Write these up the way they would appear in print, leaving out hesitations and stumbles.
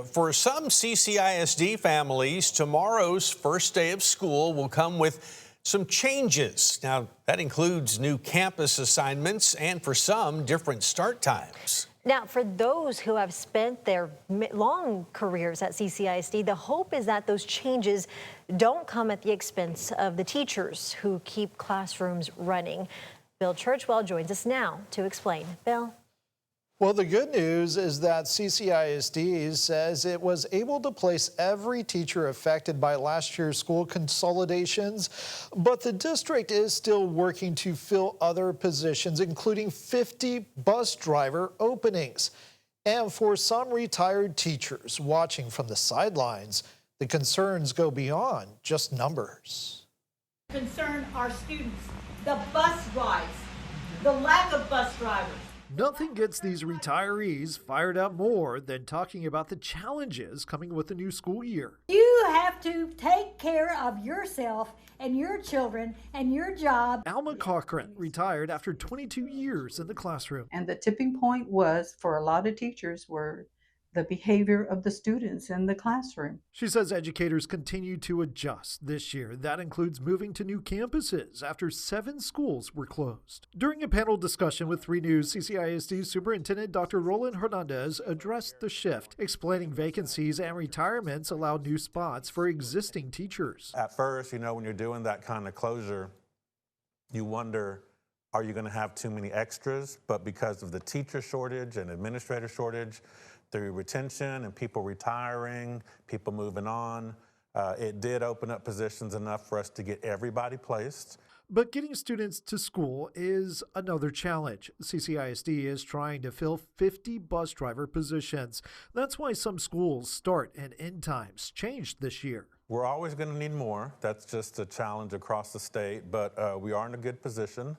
For some CCISD families, tomorrow's first day of school will come with some changes. Now, that includes new campus assignments and for some, different start times. Now, for those who have spent their long careers at CCISD, the hope is that those changes don't come at the expense of the teachers who keep classrooms running. Bill Churchwell joins us now to explain. Bill? Well, the good news is that CCISD says it was able to place every teacher affected by last year's school consolidations, but the district is still working to fill other positions, including 50 bus driver openings. And for some retired teachers watching from the sidelines, the concerns go beyond just numbers. Concern our students, the bus rides, the lack of bus drivers. Nothing gets these retirees fired up more than talking about the challenges coming with the new school year. You have to take care of yourself and your children and your job. Alma Cochran retired after 22 years in the classroom. And the tipping point was, for a lot of teachers, were the behavior of the students in the classroom. She says educators continue to adjust this year. That includes moving to new campuses after 7 schools were closed. During a panel discussion with 3 News, CCISD Superintendent Dr. Roland Hernandez addressed the shift, explaining vacancies and retirements allow new spots for existing teachers. At first, when you're doing that kind of closure, you wonder, are you going to have too many extras? But because of the teacher shortage and administrator shortage, through retention and people retiring, people moving on, it did open up positions enough for us to get everybody placed. But getting students to school is another challenge. CCISD is trying to fill 50 bus driver positions. That's why some schools' start and end times changed this year. We're always going to need more. That's just a challenge across the state, but we are in a good position.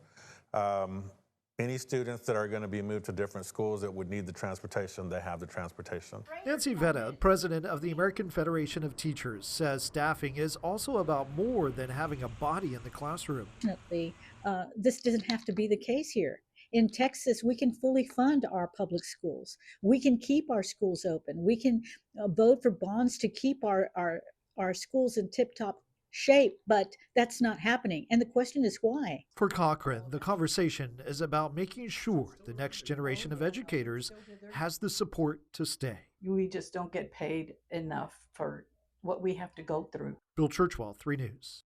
Any students that are going to be moved to different schools that would need the transportation, they have the transportation. Nancy Vetta, president of the American Federation of Teachers, says staffing is also about more than having a body in the classroom. Unfortunately, this doesn't have to be the case here. In Texas, we can fully fund our public schools. We can keep our schools open. We can vote for bonds to keep our schools in tip-top shape, but that's not happening. And the question is why? For Cochran, the conversation is about making sure the next generation of educators has the support to stay. We just don't get paid enough for what we have to go through. Bill Churchwell, 3 News.